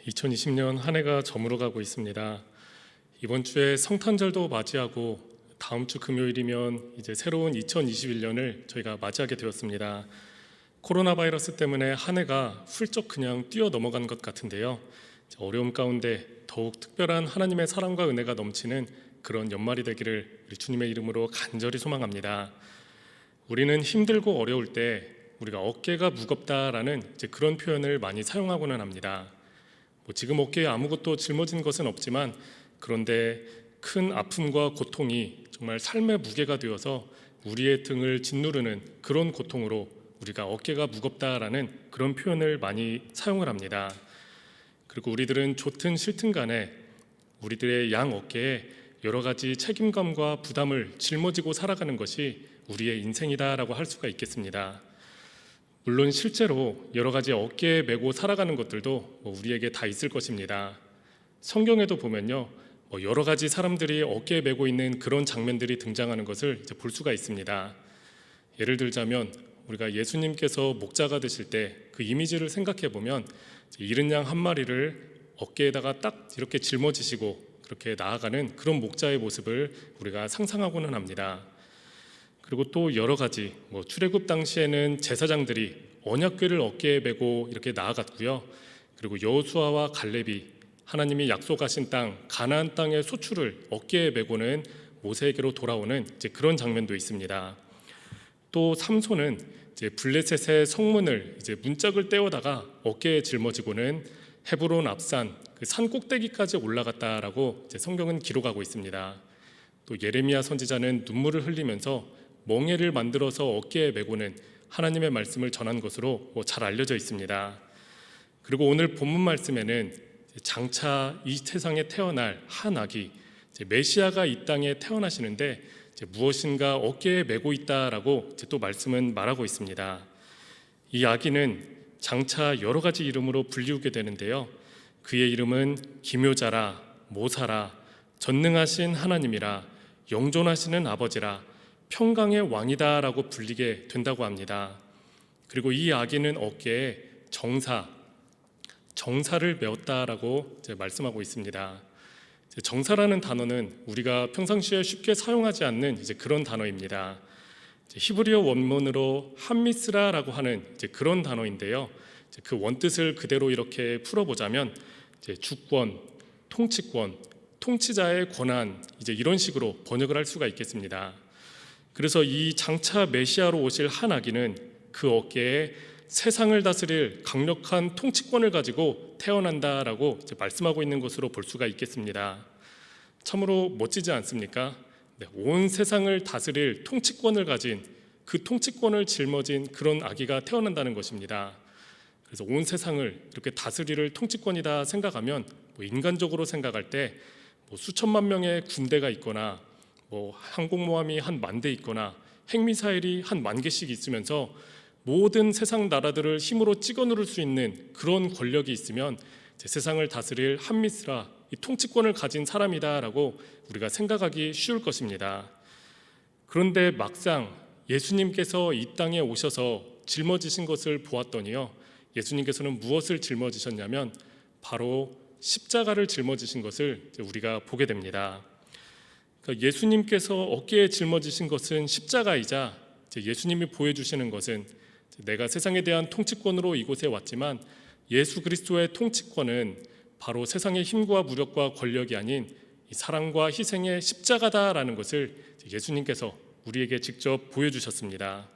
2020년 한 해가 저물어가고 있습니다. 이번 주에 성탄절도 맞이하고 다음 주 금요일이면 이제 새로운 2021년을 저희가 맞이하게 되었습니다. 코로나 바이러스 때문에 한 해가 훌쩍 그냥 뛰어 넘어간 것 같은데요. 어려움 가운데 더욱 특별한 하나님의 사랑과 은혜가 넘치는 그런 연말이 되기를 우리 주님의 이름으로 간절히 소망합니다. 우리는 힘들고 어려울 때 우리가 어깨가 무겁다라는 그런 표현을 많이 사용하고는 합니다. 지금 어깨에 아무것도 짊어진 것은 없지만 그런데 큰 아픔과 고통이 정말 삶의 무게가 되어서 우리의 등을 짓누르는 그런 고통으로 우리가 어깨가 무겁다라는 그런 표현을 많이 사용을 합니다. 그리고 우리들은 좋든 싫든 간에 우리들의 양 어깨에 여러 가지 책임감과 부담을 짊어지고 살아가는 것이 우리의 인생이다라고 할 수가 있겠습니다. 물론 실제로 여러 가지 어깨에 메고 살아가는 것들도 우리에게 다 있을 것입니다. 성경에도 보면요, 여러 가지 사람들이 어깨에 메고 있는 그런 장면들이 등장하는 것을 볼 수가 있습니다. 예를 들자면 우리가 예수님께서 목자가 되실 때 그 이미지를 생각해 보면 이른 양 한 마리를 어깨에다가 딱 이렇게 짊어지시고 그렇게 나아가는 그런 목자의 모습을 우리가 상상하고는 합니다. 그리고 또 여러 가지 출애굽 당시에는 제사장들이 언약궤를 어깨에 메고 이렇게 나아갔고요. 그리고 여호수아와 갈렙이 하나님이 약속하신 땅 가나안 땅의 소출을 어깨에 메고는 모세에게로 돌아오는 그런 장면도 있습니다. 또 삼손은 블레셋의 성문을 문짝을 떼어다가 어깨에 짊어지고는 헤브론 앞산 그 산 꼭대기까지 올라갔다라고 성경은 기록하고 있습니다. 또 예레미야 선지자는 눈물을 흘리면서 멍에를 만들어서 어깨에 메고는 하나님의 말씀을 전한 것으로 잘 알려져 있습니다. 그리고 오늘 본문 말씀에는 장차 이 세상에 태어날 한 아기 메시아가 이 땅에 태어나시는데 무엇인가 어깨에 메고 있다라고 또 말씀은 말하고 있습니다. 이 아기는 장차 여러 가지 이름으로 불리우게 되는데요. 그의 이름은 기묘자라, 모사라, 전능하신 하나님이라, 영존하시는 아버지라, 평강의 왕이다라고 불리게 된다고 합니다. 그리고 이 아기는 어깨에 정사를 메었다라고 말씀하고 있습니다. 정사라는 단어는 우리가 평상시에 쉽게 사용하지 않는 그런 단어입니다. 히브리어 원문으로 함미스라라고 하는 그런 단어인데요. 그 원뜻을 그대로 이렇게 풀어보자면 주권, 통치권, 통치자의 권한 이런 식으로 번역을 할 수가 있겠습니다. 그래서 이 장차 메시아로 오실 한 아기는 그 어깨에 세상을 다스릴 강력한 통치권을 가지고 태어난다라고 말씀하고 있는 것으로 볼 수가 있겠습니다. 참으로 멋지지 않습니까? 온 세상을 다스릴 통치권을 가진 그 통치권을 짊어진 그런 아기가 태어난다는 것입니다. 그래서 온 세상을 이렇게 다스릴 통치권이다 생각하면 인간적으로 생각할 때 수천만 명의 군대가 있거나 항공모함이 한 10,000대 있거나 핵미사일이 한 10,000개씩 있으면서 모든 세상 나라들을 힘으로 찍어 누를 수 있는 그런 권력이 있으면 세상을 다스릴 함미스라, 이 통치권을 가진 사람이다라고 우리가 생각하기 쉬울 것입니다. 그런데 막상 예수님께서 이 땅에 오셔서 짊어지신 것을 보았더니요, 예수님께서는 무엇을 짊어지셨냐면 바로 십자가를 짊어지신 것을 우리가 보게 됩니다. 그러니까 예수님께서 어깨에 짊어지신 것은 십자가이자 예수님이 보여주시는 것은 내가 세상에 대한 통치권으로 이곳에 왔지만 예수 그리스도의 통치권은 바로 세상의 힘과 무력과 권력이 아닌 사랑과 희생의 십자가다라는 것을 예수님께서 우리에게 직접 보여주셨습니다.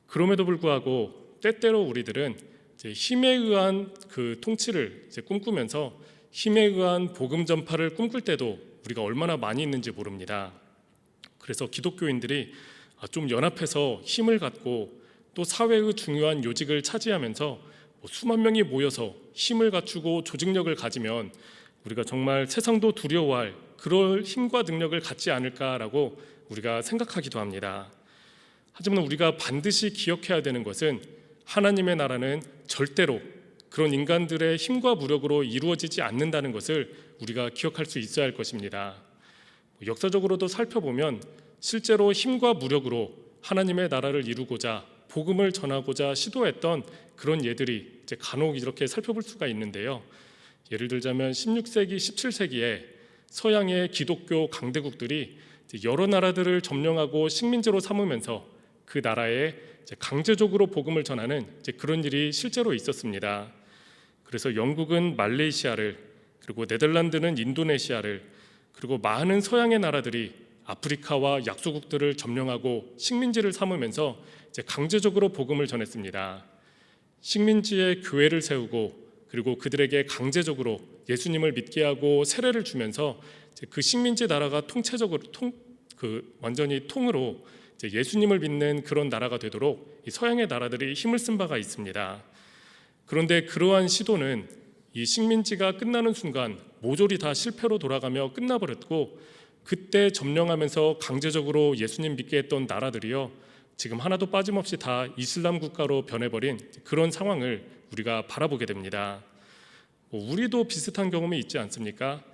그럼에도 불구하고 때때로 우리들은 힘에 의한 그 통치를 꿈꾸면서 힘에 의한 복음 전파를 꿈꿀 때도 우리가 얼마나 많이 있는지 모릅니다. 그래서 기독교인들이 좀 연합해서 힘을 갖고 또 사회의 중요한 요직을 차지하면서 수만 명이 모여서 힘을 갖추고 조직력을 가지면 우리가 정말 세상도 두려워할 그럴 힘과 능력을 갖지 않을까라고 우리가 생각하기도 합니다. 하지만 우리가 반드시 기억해야 되는 것은 하나님의 나라는 절대로 그런 인간들의 힘과 무력으로 이루어지지 않는다는 것을 우리가 기억할 수 있어야 할 것입니다. 역사적으로도 살펴보면 실제로 힘과 무력으로 하나님의 나라를 이루고자 복음을 전하고자 시도했던 그런 예들이 이제 간혹 이렇게 살펴볼 수가 있는데요. 예를 들자면 16세기, 17세기에 서양의 기독교 강대국들이 여러 나라들을 점령하고 식민지로 삼으면서 그 나라에 강제적으로 복음을 전하는 그런 일이 실제로 있었습니다. 그래서 영국은 말레이시아를, 그리고 네덜란드는 인도네시아를, 그리고 많은 서양의 나라들이 아프리카와 약소국들을 점령하고 식민지를 삼으면서 강제적으로 복음을 전했습니다. 식민지에 교회를 세우고 그리고 그들에게 강제적으로 예수님을 믿게 하고 세례를 주면서 그 식민지 나라가 통체적으로 완전히 통으로 예수님을 믿는 그런 나라가 되도록 이 서양의 나라들이 힘을 쓴 바가 있습니다. 그런데 그러한 시도는 이 식민지가 끝나는 순간 모조리 다 실패로 돌아가며 끝나버렸고, 그때 점령하면서 강제적으로 예수님 믿게 했던 나라들이요, 지금 하나도 빠짐없이 다 이슬람 국가로 변해버린 그런 상황을 우리가 바라보게 됩니다. 우리도 비슷한 경험이 있지 않습니까?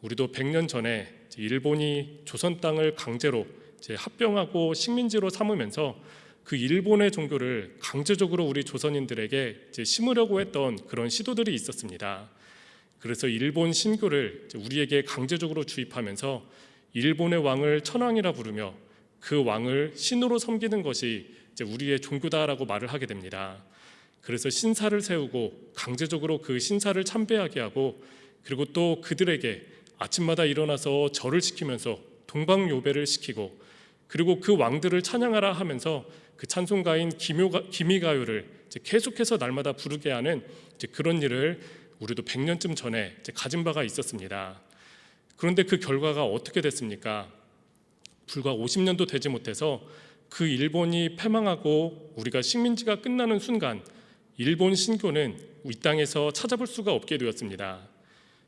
우리도 100년 전에 일본이 조선 땅을 강제로 합병하고 식민지로 삼으면서 그 일본의 종교를 강제적으로 우리 조선인들에게 심으려고 했던 그런 시도들이 있었습니다. 그래서 일본 신교를 우리에게 강제적으로 주입하면서 일본의 왕을 천황이라 부르며 그 왕을 신으로 섬기는 것이 우리의 종교다라고 말을 하게 됩니다. 그래서 신사를 세우고 강제적으로 그 신사를 참배하게 하고, 그리고 또 그들에게 아침마다 일어나서 절을 시키면서 동방요배를 시키고, 그리고 그 왕들을 찬양하라 하면서 그 찬송가인 기미가요를 계속해서 날마다 부르게 하는 그런 일을 우리도 100년쯤 전에 가진 바가 있었습니다. 그런데 그 결과가 어떻게 됐습니까? 불과 50년도 되지 못해서 그 일본이 패망하고 우리가 식민지가 끝나는 순간 일본 신교는 이 땅에서 찾아볼 수가 없게 되었습니다.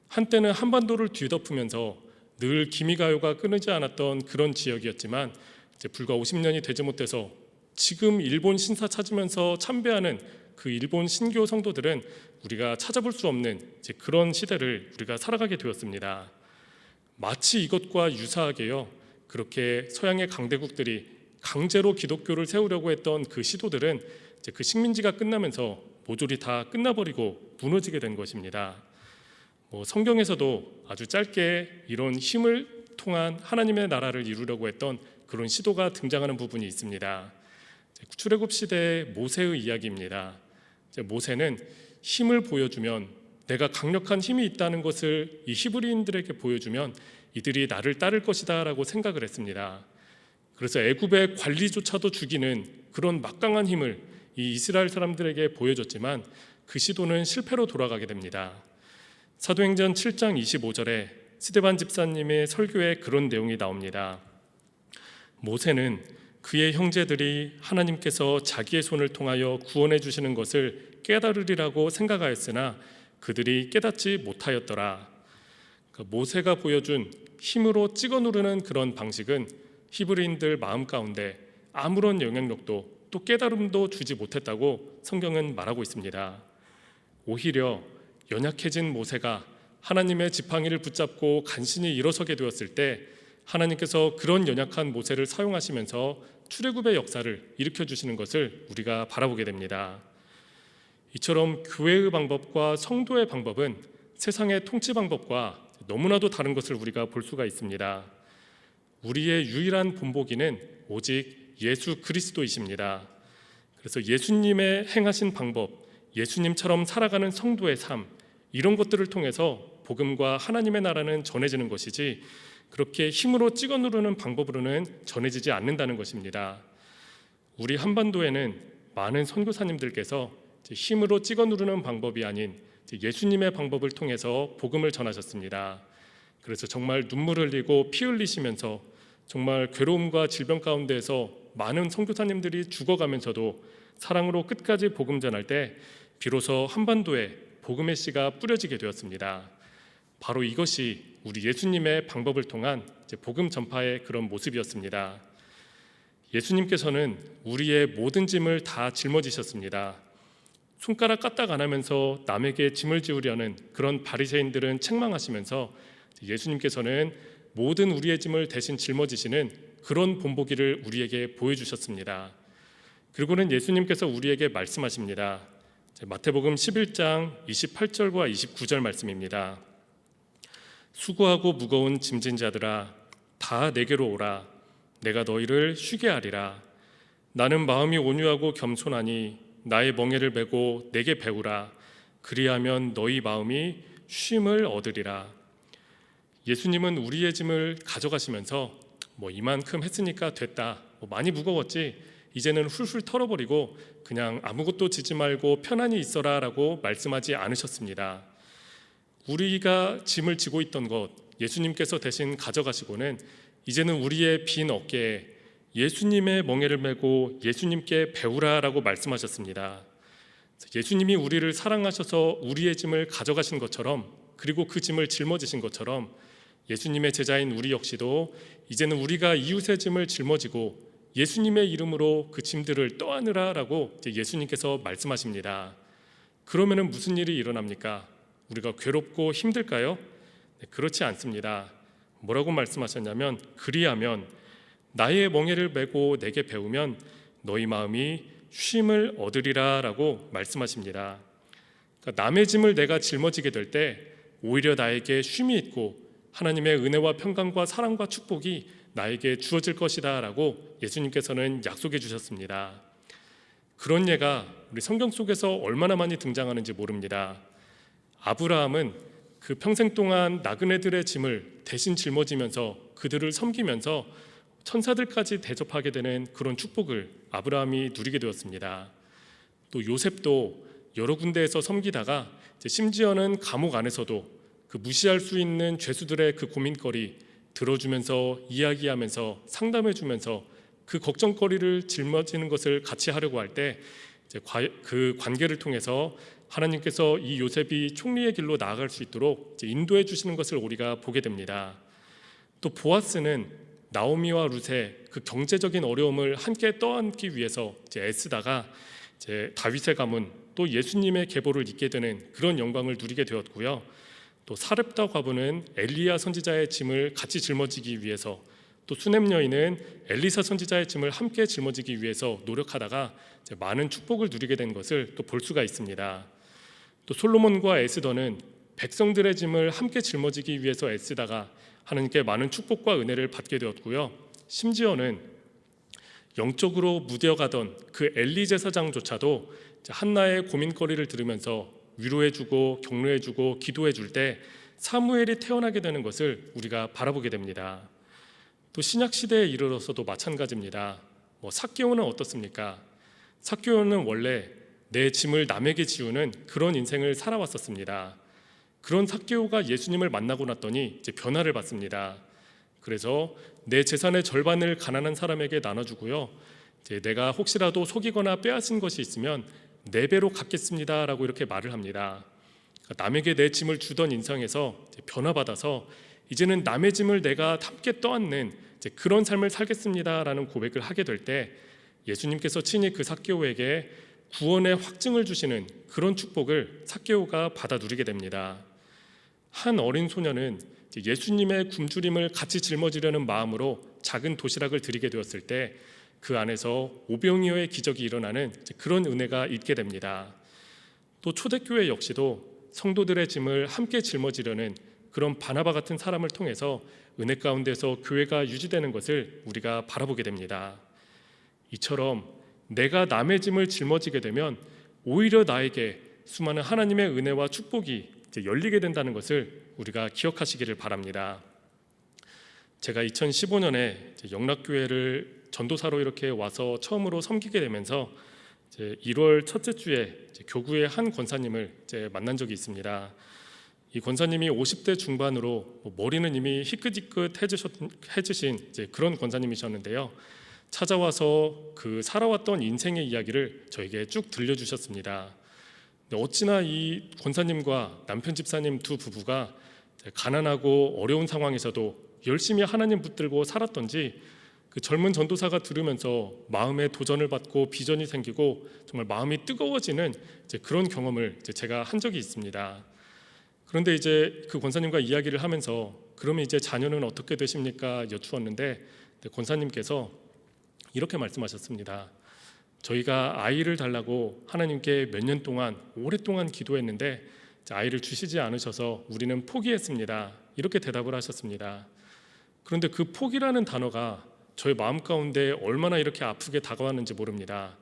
한때는 한반도를 뒤덮으면서 늘 기미가요가 끊이지 않았던 그런 지역이었지만 불과 50년이 되지 못해서 지금 일본 신사 찾으면서 참배하는 그 일본 신교 성도들은 우리가 찾아볼 수 없는 그런 시대를 우리가 살아가게 되었습니다. 마치 이것과 유사하게요, 그렇게 서양의 강대국들이 강제로 기독교를 세우려고 했던 그 시도들은 그 식민지가 끝나면서 모조리 다 끝나버리고 무너지게 된 것입니다. 성경에서도 아주 짧게 이런 힘을 통한 하나님의 나라를 이루려고 했던 그런 시도가 등장하는 부분이 있습니다. 출애굽 시대의 모세의 이야기입니다. 모세는 힘을 보여주면, 내가 강력한 힘이 있다는 것을 이 히브리인들에게 보여주면 이들이 나를 따를 것이다 라고 생각을 했습니다. 그래서 애굽의 관리조차도 죽이는 그런 막강한 힘을 이 이스라엘 사람들에게 보여줬지만 그 시도는 실패로 돌아가게 됩니다. 사도행전 7장 25절에 스데반 집사님의 설교에 그런 내용이 나옵니다. 모세는 그의 형제들이 하나님께서 자기의 손을 통하여 구원해 주시는 것을 깨달으리라고 생각하였으나 그들이 깨닫지 못하였더라. 모세가 보여준 힘으로 찍어 누르는 그런 방식은 히브리인들 마음 가운데 아무런 영향력도 또 깨달음도 주지 못했다고 성경은 말하고 있습니다. 오히려 연약해진 모세가 하나님의 지팡이를 붙잡고 간신히 일어서게 되었을 때 하나님께서 그런 연약한 모세를 사용하시면서 출애굽의 역사를 일으켜 주시는 것을 우리가 바라보게 됩니다. 이처럼 교회의 방법과 성도의 방법은 세상의 통치 방법과 너무나도 다른 것을 우리가 볼 수가 있습니다. 우리의 유일한 본보기는 오직 예수 그리스도이십니다. 그래서 예수님의 행하신 방법, 예수님처럼 살아가는 성도의 삶, 이런 것들을 통해서 복음과 하나님의 나라는 전해지는 것이지 그렇게 힘으로 찍어 누르는 방법으로는 전해지지 않는다는 것입니다. 우리 한반도에는 많은 선교사님들께서 힘으로 찍어 누르는 방법이 아닌 예수님의 방법을 통해서 복음을 전하셨습니다. 그래서 정말 눈물 흘리고 피 흘리시면서 정말 괴로움과 질병 가운데에서 많은 선교사님들이 죽어가면서도 사랑으로 끝까지 복음 전할 때 비로소 한반도에 복음의 씨가 뿌려지게 되었습니다. 바로 이것이 우리 예수님의 방법을 통한 복음 전파의 그런 모습이었습니다. 예수님께서는 우리의 모든 짐을 다 짊어지셨습니다. 손가락 까딱 안 하면서 남에게 짐을 지우려는 그런 바리새인들은 책망하시면서 예수님께서는 모든 우리의 짐을 대신 짊어지시는 그런 본보기를 우리에게 보여주셨습니다. 그리고는 예수님께서 우리에게 말씀하십니다. 마태복음 11장 28절과 29절 말씀입니다. 수고하고 무거운 짐진 자들아 다 내게로 오라. 내가 너희를 쉬게 하리라. 나는 마음이 온유하고 겸손하니 나의 멍에를 메고 내게 배우라. 그리하면 너희 마음이 쉼을 얻으리라. 예수님은 우리의 짐을 가져가시면서 이만큼 했으니까 됐다, 많이 무거웠지, 이제는 훌훌 털어버리고 그냥 아무것도 지지 말고 편안히 있어라 라고 말씀하지 않으셨습니다. 우리가 짐을 지고 있던 것 예수님께서 대신 가져가시고는 이제는 우리의 빈 어깨에 예수님의 멍에를 메고 예수님께 배우라 라고 말씀하셨습니다. 예수님이 우리를 사랑하셔서 우리의 짐을 가져가신 것처럼, 그리고 그 짐을 짊어지신 것처럼 예수님의 제자인 우리 역시도 이제는 우리가 이웃의 짐을 짊어지고 예수님의 이름으로 그 짐들을 떠안으라 라고 예수님께서 말씀하십니다. 그러면 무슨 일이 일어납니까? 우리가 괴롭고 힘들까요? 그렇지 않습니다. 뭐라고 말씀하셨냐면, 그리하면 나의 멍에를 메고 내게 배우면 너희 마음이 쉼을 얻으리라 라고 말씀하십니다. 그러니까 남의 짐을 내가 짊어지게 될 때 오히려 나에게 쉼이 있고 하나님의 은혜와 평강과 사랑과 축복이 나에게 주어질 것이다 라고 예수님께서는 약속해 주셨습니다. 그런 예가 우리 성경 속에서 얼마나 많이 등장하는지 모릅니다. 아브라함은 그 평생 동안 나그네들의 짐을 대신 짊어지면서 그들을 섬기면서 천사들까지 대접하게 되는 그런 축복을 아브라함이 누리게 되었습니다. 또 요셉도 여러 군데에서 섬기다가 심지어는 감옥 안에서도 그 무시할 수 있는 죄수들의 그 고민거리 들어주면서 이야기하면서 상담해주면서 그 걱정거리를 짊어지는 것을 같이 하려고 할 때 그 관계를 통해서 하나님께서 이 요셉이 총리의 길로 나아갈 수 있도록 인도해 주시는 것을 우리가 보게 됩니다. 또 보아스는 나오미와 룻의 그 경제적인 어려움을 함께 떠안기 위해서 애쓰다가 다윗의 가문 또 예수님의 계보를 잇게 되는 그런 영광을 누리게 되었고요. 또 사렙다 과부는 엘리야 선지자의 짐을 같이 짊어지기 위해서, 또 수넴 여인은 엘리사 선지자의 짐을 함께 짊어지기 위해서 노력하다가 많은 축복을 누리게 된 것을 또 볼 수가 있습니다. 또 솔로몬과 에스더는 백성들의 짐을 함께 짊어지기 위해서 애쓰다가 하나님께 많은 축복과 은혜를 받게 되었고요. 심지어는 영적으로 무뎌가던 그 엘리 제사장조차도 한나의 고민거리를 들으면서 위로해주고 격려해주고 기도해줄 때 사무엘이 태어나게 되는 것을 우리가 바라보게 됩니다. 또 신약시대에 이르러서도 마찬가지입니다. 삭개오는 어떻습니까? 삭개오는 원래 내 짐을 남에게 지우는 그런 인생을 살아왔었습니다. 그런 삭개오가 예수님을 만나고 났더니 이제 변화를 받습니다. 그래서 내 재산의 절반을 가난한 사람에게 나눠주고요, 이제 내가 혹시라도 속이거나 빼앗은 것이 있으면 4배로 갚겠습니다 라고 이렇게 말을 합니다. 남에게 내 짐을 주던 인상에서 변화받아서 이제는 남의 짐을 내가 함께 떠안는 그런 삶을 살겠습니다 라는 고백을 하게 될 때 예수님께서 친히 그 삭개오에게 구원의 확증을 주시는 그런 축복을 삭개오가 받아 누리게 됩니다. 한 어린 소녀는 예수님의 굶주림을 같이 짊어지려는 마음으로 작은 도시락을 드리게 되었을 때 그 안에서 오병이어의 기적이 일어나는 그런 은혜가 있게 됩니다. 또 초대교회 역시도 성도들의 짐을 함께 짊어지려는 그런 바나바 같은 사람을 통해서 은혜 가운데서 교회가 유지되는 것을 우리가 바라보게 됩니다. 이처럼 내가 남의 짐을 짊어지게 되면 오히려 나에게 수많은 하나님의 은혜와 축복이 열리게 된다는 것을 우리가 기억하시기를 바랍니다. 제가 2015년에 영락교회를 전도사로 이렇게 와서 처음으로 섬기게 되면서 1월 첫째 주에 교구의 한 권사님을 만난 적이 있습니다. 이 권사님이 50대 중반으로 머리는 이미 희끗희끗해지신 그런 권사님이셨는데요. 찾아와서 그 살아왔던 인생의 이야기를 저에게 쭉 들려주셨습니다. 어찌나 이 권사님과 남편 집사님 두 부부가 가난하고 어려운 상황에서도 열심히 하나님 붙들고 살았던지 그 젊은 전도사가 들으면서 마음에 도전을 받고 비전이 생기고 정말 마음이 뜨거워지는 그런 경험을 제가 한 적이 있습니다. 그런데 이제 그 권사님과 이야기를 하면서 그러면 이제 자녀는 어떻게 되십니까? 여쭈었는데 권사님께서 이렇게 말씀하셨습니다. 저희가 아이를 달라고 하나님께 몇 년 동안 오랫동안 기도했는데 아이를 주시지 않으셔서 우리는 포기했습니다. 이렇게 대답을 하셨습니다. 그런데 그 포기라는 단어가 저의 마음 가운데 얼마나 이렇게 아프게 다가왔는지 모릅니다.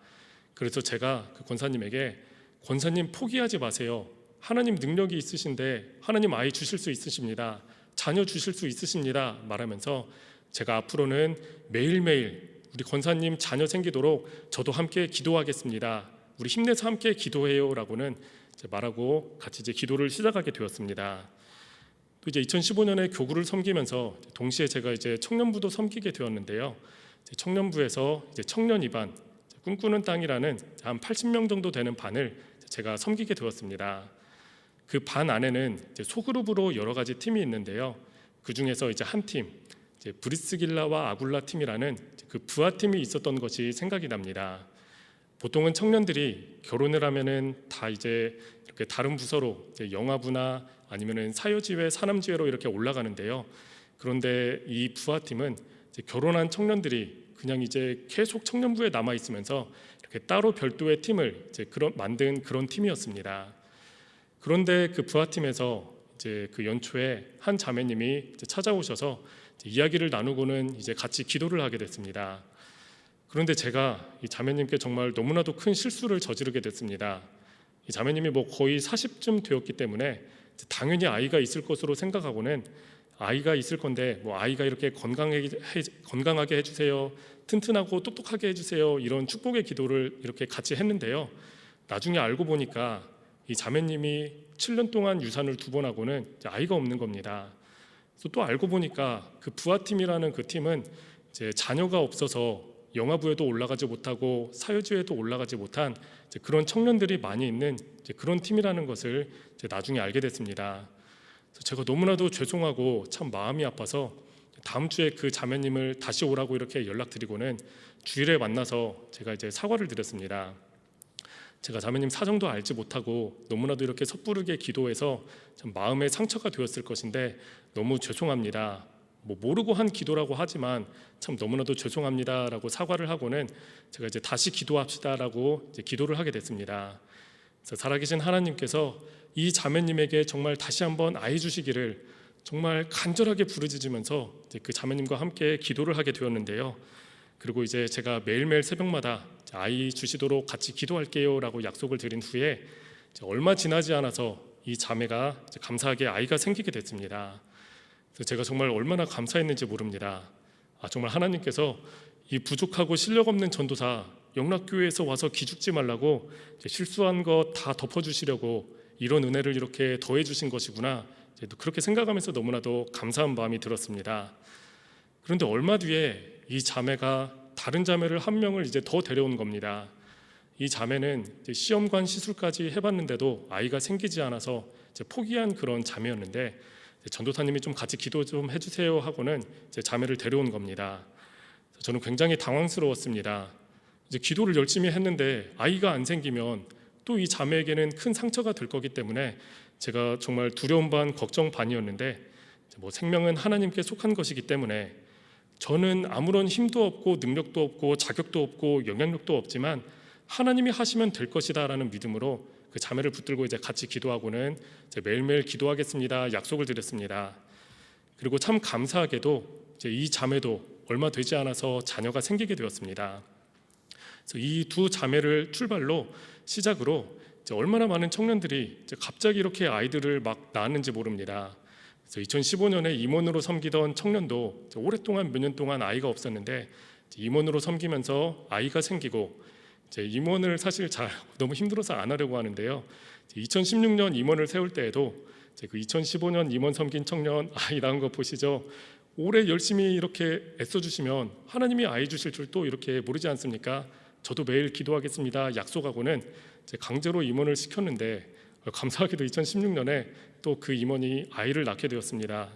그래서 제가 그 권사님에게 권사님 포기하지 마세요. 하나님 능력이 있으신데 하나님 아이 주실 수 있으십니다. 자녀 주실 수 있으십니다. 말하면서 제가 앞으로는 매일매일 우리 권사님 자녀 생기도록 저도 함께 기도하겠습니다. 우리 힘내서 함께 기도해요 라고는 말하고 같이 이제 기도를 시작하게 되었습니다. 또 이제 2015년에 교구를 섬기면서 동시에 제가 이제 청년부도 섬기게 되었는데요. 청년부에서 이제 청년 이반 꿈꾸는 땅이라는 한 80명 정도 되는 반을 제가 섬기게 되었습니다. 그 반 안에는 이제 소그룹으로 여러 가지 팀이 있는데요. 그 중에서 이제 한 팀, 이제 브리스길라와 아굴라 팀이라는 그 부하 팀이 있었던 것이 생각이 납니다. 보통은 청년들이 결혼을 하면은 다 이제 이렇게 다른 부서로 이제 영화부나 아니면은 사요지회, 사남지회로 이렇게 올라가는데요. 그런데 이 부하 팀은 이제 결혼한 청년들이 그냥 이제 계속 청년부에 남아 있으면서 이렇게 따로 별도의 팀을 이제 만든 그런 팀이었습니다. 그런데 그 부하팀에서 이제 그 연초에 한 자매님이 이제 찾아오셔서 이제 이야기를 나누고는 이제 같이 기도를 하게 됐습니다. 그런데 제가 이 자매님께 정말 너무나도 큰 실수를 저지르게 됐습니다. 이 자매님이 뭐 거의 40쯤 되었기 때문에 당연히 아이가 있을 것으로 생각하고는 아이가 있을 건데 뭐 아이가 이렇게 건강하게 해주세요, 튼튼하고 똑똑하게 해주세요, 이런 축복의 기도를 이렇게 같이 했는데요. 나중에 알고 보니까 이 자매님이 7년 동안 유산을 2번 하고는 아이가 없는 겁니다. 그래서 또 알고 보니까 그 부하팀이라는 그 팀은 이제 자녀가 없어서 영화부에도 올라가지 못하고 사회주에도 올라가지 못한 그런 청년들이 많이 있는 그런 팀이라는 것을 나중에 알게 됐습니다. 그래서 제가 너무나도 죄송하고 참 마음이 아파서 다음 주에 그 자매님을 다시 오라고 이렇게 연락드리고는 주일에 만나서 제가 이제 사과를 드렸습니다. 제가 자매님 사정도 알지 못하고 너무나도 이렇게 섣부르게 기도해서 참 마음에 상처가 되었을 것인데 너무 죄송합니다. 뭐 모르고 한 기도라고 하지만 참 너무나도 죄송합니다라고 사과를 하고는 제가 이제 다시 기도합시다라고 이제 기도를 하게 됐습니다. 그래서 살아계신 하나님께서 이 자매님에게 정말 다시 한번 아이 주시기를 정말 간절하게 부르짖으면서 이제 그 자매님과 함께 기도를 하게 되었는데요. 그리고 이제 제가 매일매일 새벽마다 아이 주시도록 같이 기도할게요라고 약속을 드린 후에 얼마 지나지 않아서 이 자매가 감사하게 아이가 생기게 됐습니다. 그래서 제가 정말 얼마나 감사했는지 모릅니다. 정말 하나님께서 이 부족하고 실력 없는 전도사 영락교회에서 와서 기죽지 말라고 실수한 거 다 덮어주시려고 이런 은혜를 이렇게 더해주신 것이구나, 그렇게 생각하면서 너무나도 감사한 마음이 들었습니다. 그런데 얼마 뒤에 이 자매가 다른 자매를 한 명을 이제 더 데려온 겁니다. 이 자매는 시험관 시술까지 해봤는데도 아이가 생기지 않아서 포기한 그런 자매였는데 전도사님이 좀 같이 기도 좀 해주세요 하고는 자매를 데려온 겁니다. 저는 굉장히 당황스러웠습니다. 이제 기도를 열심히 했는데 아이가 안 생기면 또 이 자매에게는 큰 상처가 될 거기 때문에 제가 정말 두려움 반 걱정 반이었는데 뭐 생명은 하나님께 속한 것이기 때문에 저는 아무런 힘도 없고 능력도 없고 자격도 없고 영향력도 없지만 하나님이 하시면 될 것이다 라는 믿음으로 그 자매를 붙들고 이제 같이 기도하고는 이제 매일매일 기도하겠습니다 약속을 드렸습니다. 그리고 참 감사하게도 이제 이 자매도 얼마 되지 않아서 자녀가 생기게 되었습니다. 그래서 이 두 자매를 출발로 시작으로 이제 얼마나 많은 청년들이 이제 갑자기 이렇게 아이들을 막 낳았는지 모릅니다. 그래서 2015년에 임원으로 섬기던 청년도 오랫동안 몇 년 동안 아이가 없었는데 임원으로 섬기면서 아이가 생기고 이제 임원을 사실 잘 너무 힘들어서 안 하려고 하는데요. 2016년 임원을 세울 때에도 그 2015년 임원 섬긴 청년 아이 낳은 거 보시죠. 올해 열심히 이렇게 애써주시면 하나님이 아이 주실 줄 또 이렇게 모르지 않습니까? 저도 매일 기도하겠습니다 약속하고는 이제 강제로 임원을 시켰는데 감사하게도 2016년에 또 그 임원이 아이를 낳게 되었습니다.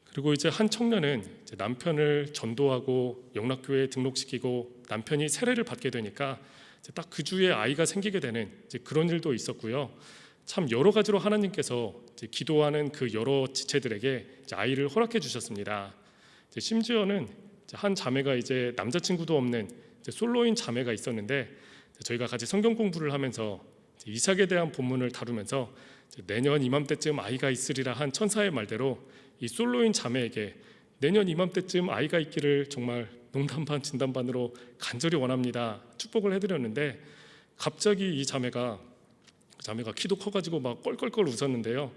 그리고 이제 한 청년은 이제 남편을 전도하고 영락교회에 등록시키고 남편이 세례를 받게 되니까 딱 그 주에 아이가 생기게 되는 이제 그런 일도 있었고요. 참 여러 가지로 하나님께서 이제 기도하는 그 여러 지체들에게 이제 아이를 허락해 주셨습니다. 이제 심지어는 이제 한 자매가 이제 남자친구도 없는 이제 솔로인 자매가 있었는데 저희가 같이 성경 공부를 하면서 이삭에 대한 본문을 다루면서 내년 이맘때쯤 아이가 있으리라 한 천사의 말대로 이 솔로인 자매에게 내년 이맘때쯤 아이가 있기를 정말 농담 반 진담 반으로 간절히 원합니다. 축복을 해드렸는데 갑자기 이 자매가 키도 커가지고 막 껄껄껄 웃었는데요.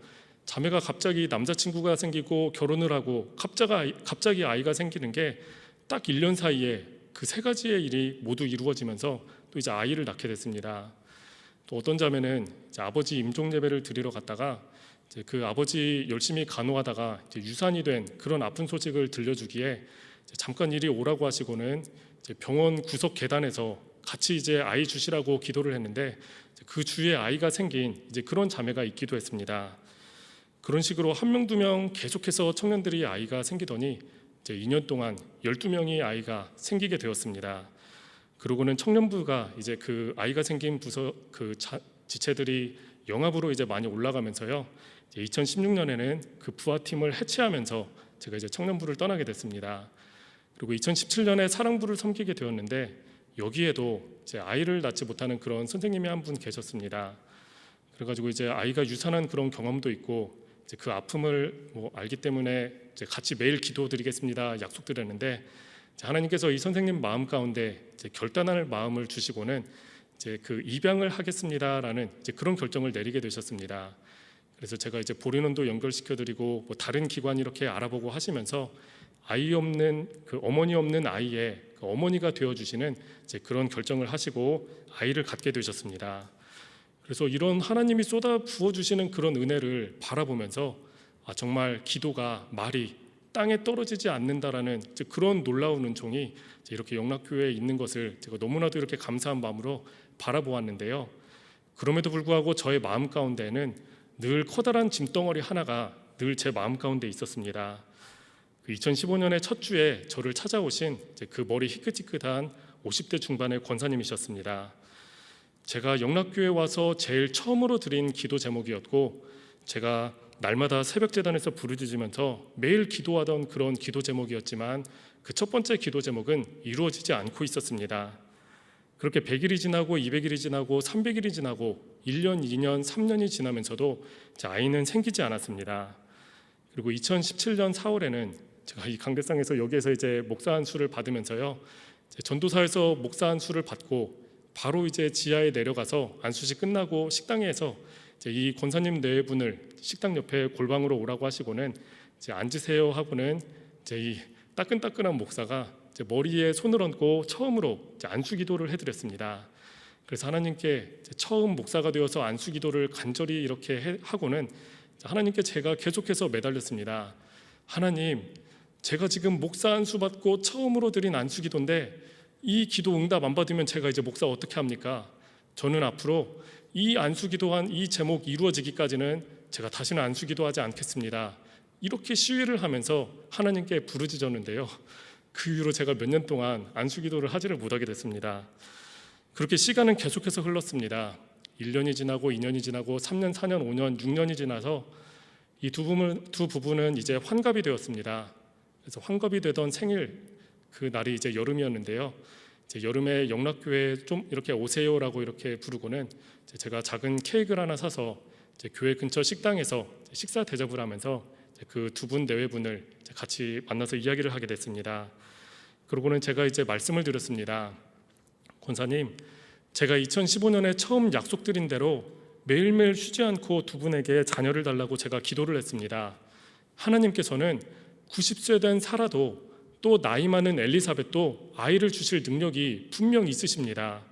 자매가 갑자기 남자친구가 생기고 결혼을 하고 갑자기 아이가 생기는 게 딱 1년 사이에 그 세 가지의 일이 모두 이루어지면서 또 이제 아이를 낳게 됐습니다. 또 어떤 자매는 이제 아버지 임종 예배를 드리러 갔다가 이제 그 아버지 열심히 간호하다가 이제 유산이 된 그런 아픈 소식을 들려주기에 이제 잠깐 이리 오라고 하시고는 이제 병원 구석 계단에서 같이 이제 아이 주시라고 기도를 했는데 그 주위에 아이가 생긴 이제 그런 자매가 있기도 했습니다. 그런 식으로 한 명, 두 명 계속해서 청년들이 아이가 생기더니 이제 2년 동안 12명이 아이가 생기게 되었습니다. 그러고는 청년부가 이제 그 아이가 생긴 부서 지체들이 영압으로 이제 많이 올라가면서요. 2016년에는 그 부하팀을 해체하면서 제가 이제 청년부를 떠나게 됐습니다. 그리고 2017년에 사랑부를 섬기게 되었는데 여기에도 이제 아이를 낳지 못하는 그런 선생님이 한 분 계셨습니다. 그래가지고 이제 아이가 유산한 그런 경험도 있고 이제 그 아픔을 알기 때문에 이제 같이 매일 기도드리겠습니다 약속드렸는데 하나님께서 이 선생님 마음 가운데 이제 결단할 마음을 주시고는 이제 그 입양을 하겠습니다라는 이제 그런 결정을 내리게 되셨습니다. 그래서 제가 이제 보리논도 연결시켜드리고 다른 기관 이렇게 알아보고 하시면서 아이 없는 그 어머니 없는 아이의 그 어머니가 되어주시는 이제 그런 결정을 하시고 아이를 갖게 되셨습니다. 그래서 이런 하나님이 쏟아 부어주시는 그런 은혜를 바라보면서 정말 기도가 말이 땅에 떨어지지 않는다라는 그런 놀라운 은총이 이렇게 영락교회에 있는 것을 제가 너무나도 이렇게 감사한 마음으로 바라보았는데요. 그럼에도 불구하고 저의 마음 가운데는 늘 커다란 짐덩어리 하나가 늘 제 마음 가운데 있었습니다. 2015년의 첫 주에 저를 찾아오신 그 머리 희끗희끗한 50대 중반의 권사님이셨습니다. 제가 영락교회에 와서 제일 처음으로 드린 기도 제목이었고 제가 날마다 새벽 제단에서 부르짖으면서 매일 기도하던 그런 기도 제목이었지만 그 첫 번째 기도 제목은 이루어지지 않고 있었습니다. 그렇게 100일이 지나고 200일이 지나고 300일이 지나고 1년, 2년, 3년이 지나면서도 아이는 생기지 않았습니다. 그리고 2017년 4월에는 제가 이 강대상에서 여기에서 이제 목사 안수를 받으면서요. 전도사에서 목사 안수를 받고 바로 이제 지하에 내려가서 안수식 끝나고 식당에서 이제 이 권사님 네 분을 식당 옆에 골방으로 오라고 하시고는 이제 앉으세요 하고는 이제 이 따끈따끈한 목사가 이제 머리에 손을 얹고 처음으로 이제 안수기도를 해드렸습니다. 그래서 하나님께 처음 목사가 되어서 안수기도를 간절히 이렇게 하고는 하나님께 제가 계속해서 매달렸습니다. 하나님, 제가 지금 목사 안수 받고 처음으로 드린 안수기도인데 이 기도 응답 안 받으면 제가 이제 목사 어떻게 합니까? 저는 앞으로 이 안수기도한 이 제목 이루어지기까지는 제가 다시는 안수기도하지 않겠습니다. 이렇게 시위를 하면서 하나님께 부르짖었는데요. 그 이후로 제가 몇 년 동안 안수기도를 하지를 못하게 됐습니다. 그렇게 시간은 계속해서 흘렀습니다. 1년이 지나고 2년이 지나고 3년, 4년, 5년, 6년이 지나서 이 두 부부는 이제 환갑이 되었습니다. 그래서 환갑이 되던 생일 그 날이 이제 여름이었는데요. 이제 여름에 영락교회에 좀 이렇게 오세요라고 이렇게 부르고는 제가 작은 케이크를 하나 사서 이제 교회 근처 식당에서 식사 대접을 하면서 그 두 분 내외분을 같이 만나서 이야기를 하게 됐습니다. 그러고는 제가 이제 말씀을 드렸습니다. 권사님, 제가 2015년에 처음 약속드린 대로 매일매일 쉬지 않고 두 분에게 자녀를 달라고 제가 기도를 했습니다. 하나님께서는 90세 된 사라도 또 나이 많은 엘리사벳도 아이를 주실 능력이 분명히 있으십니다.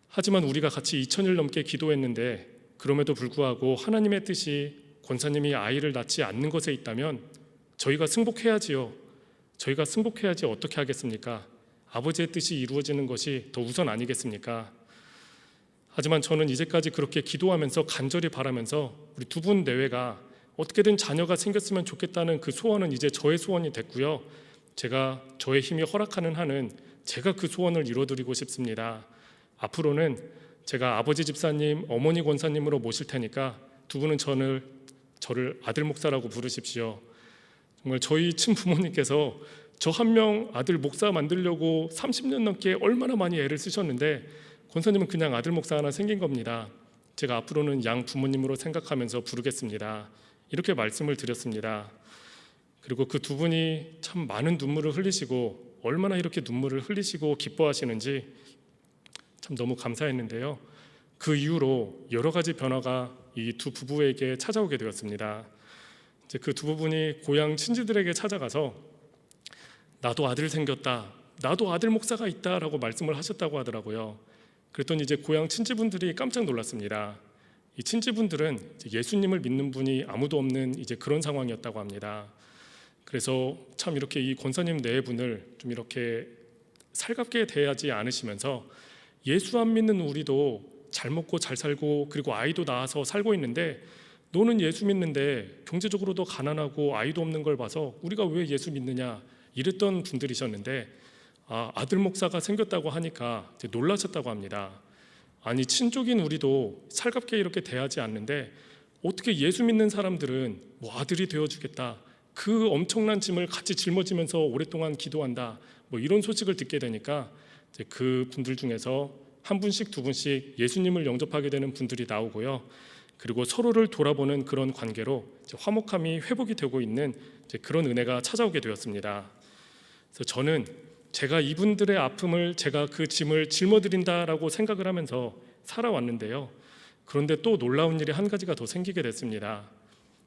하지만 우리가 같이 2000일 넘게 기도했는데 그럼에도 불구하고 하나님의 뜻이 권사님이 아이를 낳지 않는 것에 있다면 저희가 승복해야지요. 저희가 승복해야지 어떻게 하겠습니까? 아버지의 뜻이 이루어지는 것이 더 우선 아니겠습니까? 하지만 저는 이제까지 그렇게 기도하면서 간절히 바라면서 우리 두 분 내외가 어떻게든 자녀가 생겼으면 좋겠다는 그 소원은 이제 저의 소원이 됐고요. 제가 저의 힘이 허락하는 한은 제가 그 소원을 이뤄드리고 싶습니다. 앞으로는 제가 아버지 집사님, 어머니 권사님으로 모실 테니까 두 분은 저를 아들 목사라고 부르십시오. 정말 저희 친부모님께서 저 한 명 아들 목사 만들려고 30년 넘게 얼마나 많이 애를 쓰셨는데 권사님은 그냥 아들 목사 하나 생긴 겁니다. 제가 앞으로는 양 부모님으로 생각하면서 부르겠습니다. 이렇게 말씀을 드렸습니다. 그리고 그 두 분이 참 많은 눈물을 흘리시고 얼마나 이렇게 눈물을 흘리시고 기뻐하시는지 참 너무 감사했는데요. 그 이후로 여러 가지 변화가 이 두 부부에게 찾아오게 되었습니다. 이제 그 두 부분이 고향 친지들에게 찾아가서 나도 아들 생겼다, 나도 아들 목사가 있다라고 말씀을 하셨다고 하더라고요. 그랬더니 이제 고향 친지분들이 깜짝 놀랐습니다. 이 친지분들은 예수님을 믿는 분이 아무도 없는 이제 그런 상황이었다고 합니다. 그래서 참 이렇게 이 권사님 네 분을 좀 이렇게 살갑게 대하지 않으시면서 예수 안 믿는 우리도 잘 먹고 잘 살고 그리고 아이도 낳아서 살고 있는데 너는 예수 믿는데 경제적으로도 가난하고 아이도 없는 걸 봐서 우리가 왜 예수 믿느냐 이랬던 분들이셨는데 아들 목사가 생겼다고 하니까 이제 놀라셨다고 합니다. 아니 친족인 우리도 살갑게 이렇게 대하지 않는데 어떻게 예수 믿는 사람들은 뭐 아들이 되어주겠다, 그 엄청난 짐을 같이 짊어지면서 오랫동안 기도한다, 뭐 이런 소식을 듣게 되니까 이제 그 분들 중에서 한 분씩 두 분씩 예수님을 영접하게 되는 분들이 나오고요. 그리고 서로를 돌아보는 그런 관계로 이제 화목함이 회복이 되고 있는 이제 그런 은혜가 찾아오게 되었습니다. 그래서 저는 제가 이분들의 아픔을 제가 그 짐을 짊어드린다라고 생각을 하면서 살아왔는데요. 그런데 또 놀라운 일이 한 가지가 더 생기게 됐습니다.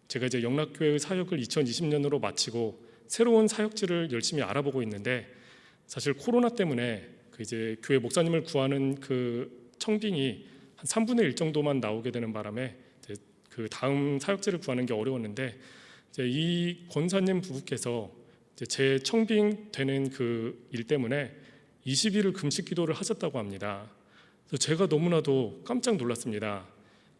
제가 이제 영락교회의 사역을 2020년으로 마치고 새로운 사역지를 열심히 알아보고 있는데 사실 코로나 때문에 그 이제 교회 목사님을 구하는 그 청빙이 한 3분의 1 정도만 나오게 되는 바람에 이제 그 다음 사역지를 구하는 게 어려웠는데 이제 이 권사님 부부께서 이제 제 청빙되는 그 일 때문에 20일을 금식 기도를 하셨다고 합니다. 그래서 제가 너무나도 깜짝 놀랐습니다.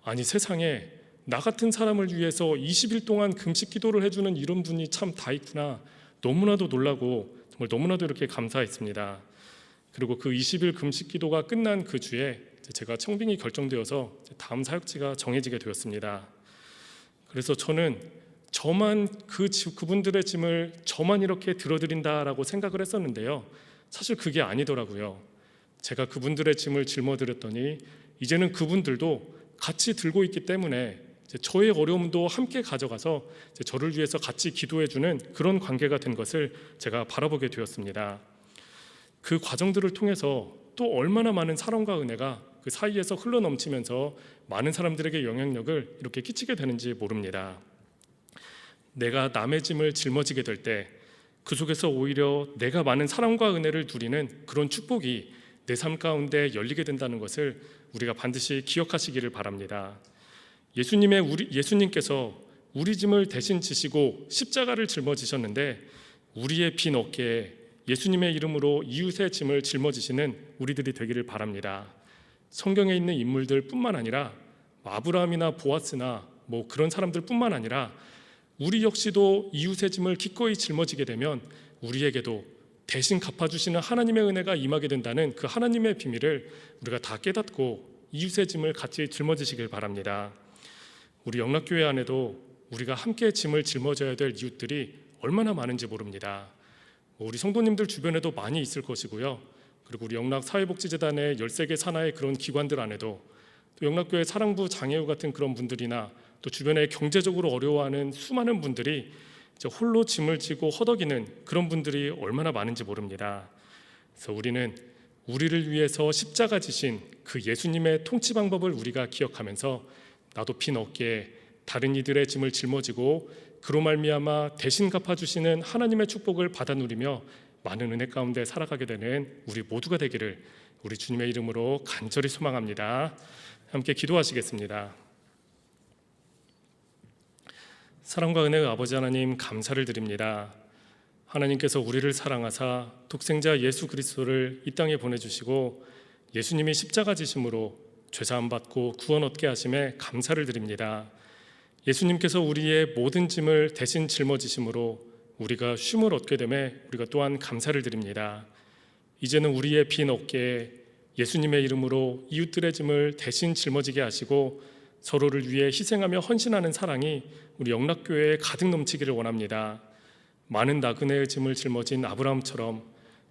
아니 세상에 나 같은 사람을 위해서 20일 동안 금식 기도를 해주는 이런 분이 참 다 있구나, 너무나도 놀라고 정말 너무나도 이렇게 감사했습니다. 그리고 그 20일 금식 기도가 끝난 그 주에 제가 청빙이 결정되어서 다음 사역지가 정해지게 되었습니다. 그래서 저는 저만 그분들의 짐을 저만 이렇게 들어드린다라고 생각을 했었는데요. 사실 그게 아니더라고요. 제가 그분들의 짐을 짊어드렸더니 이제는 그분들도 같이 들고 있기 때문에 저의 어려움도 함께 가져가서 저를 위해서 같이 기도해주는 그런 관계가 된 것을 제가 바라보게 되었습니다. 그 과정들을 통해서 또 얼마나 많은 사랑과 은혜가 그 사이에서 흘러넘치면서 많은 사람들에게 영향력을 이렇게 끼치게 되는지 모릅니다. 내가 남의 짐을 짊어지게 될 때 그 속에서 오히려 내가 많은 사랑과 은혜를 누리는 그런 축복이 내 삶 가운데 열리게 된다는 것을 우리가 반드시 기억하시기를 바랍니다. 예수님께서 우리 짐을 대신 지시고 십자가를 짊어지셨는데 우리의 빈 어깨에 예수님의 이름으로 이웃의 짐을 짊어지시는 우리들이 되기를 바랍니다. 성경에 있는 인물들 뿐만 아니라 아브라함이나 보아스나 뭐 그런 사람들 뿐만 아니라 우리 역시도 이웃의 짐을 기꺼이 짊어지게 되면 우리에게도 대신 갚아주시는 하나님의 은혜가 임하게 된다는 그 하나님의 비밀을 우리가 다 깨닫고 이웃의 짐을 같이 짊어지시길 바랍니다. 우리 영락교회 안에도 우리가 함께 짐을 짊어져야 될 이웃들이 얼마나 많은지 모릅니다. 우리 성도님들 주변에도 많이 있을 것이고요. 그리고 우리 영락사회복지재단의 13개 산하의 그런 기관들 안에도 또 영락교회 사랑부 장애우 같은 그런 분들이나 또 주변에 경제적으로 어려워하는 수많은 분들이 홀로 짐을 지고 허덕이는 그런 분들이 얼마나 많은지 모릅니다. 그래서 우리는 우리를 위해서 십자가 지신 그 예수님의 통치 방법을 우리가 기억하면서 나도 빈 어깨에 다른 이들의 짐을 짊어지고 그로 말미암아 대신 갚아주시는 하나님의 축복을 받아 누리며 많은 은혜 가운데 살아가게 되는 우리 모두가 되기를 우리 주님의 이름으로 간절히 소망합니다. 함께 기도하시겠습니다. 사랑과 은혜의 아버지 하나님, 감사를 드립니다. 하나님께서 우리를 사랑하사 독생자 예수 그리스도를 이 땅에 보내주시고 예수님이 십자가 지심으로 죄사함 받고 구원 얻게 하심에 감사를 드립니다. 예수님께서 우리의 모든 짐을 대신 짊어지심으로 우리가 쉼을 얻게 되매 우리가 또한 감사를 드립니다. 이제는 우리의 빈 어깨에 예수님의 이름으로 이웃들의 짐을 대신 짊어지게 하시고 서로를 위해 희생하며 헌신하는 사랑이 우리 영락교회에 가득 넘치기를 원합니다. 많은 나그네의 짐을 짊어진 아브라함처럼,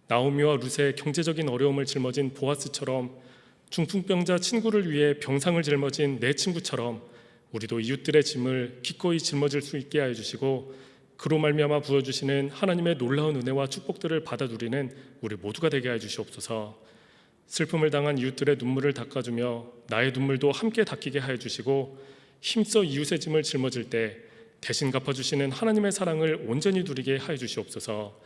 나오미와 룻의 경제적인 어려움을 짊어진 보아스처럼, 중풍병자 친구를 위해 병상을 짊어진 내 친구처럼 우리도 이웃들의 짐을 기꺼이 짊어질 수 있게 하여 주시고, 그로 말미암아 부어주시는 하나님의 놀라운 은혜와 축복들을 받아 누리는 우리 모두가 되게 하여 주시옵소서. 슬픔을 당한 이웃들의 눈물을 닦아주며 나의 눈물도 함께 닦이게 하여 주시고, 힘써 이웃의 짐을 짊어질 때 대신 갚아주시는 하나님의 사랑을 온전히 누리게 하여 주시옵소서.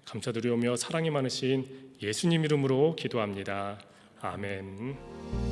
감사드리오며 사랑이 많으신 예수님 이름으로 기도합니다. 아멘.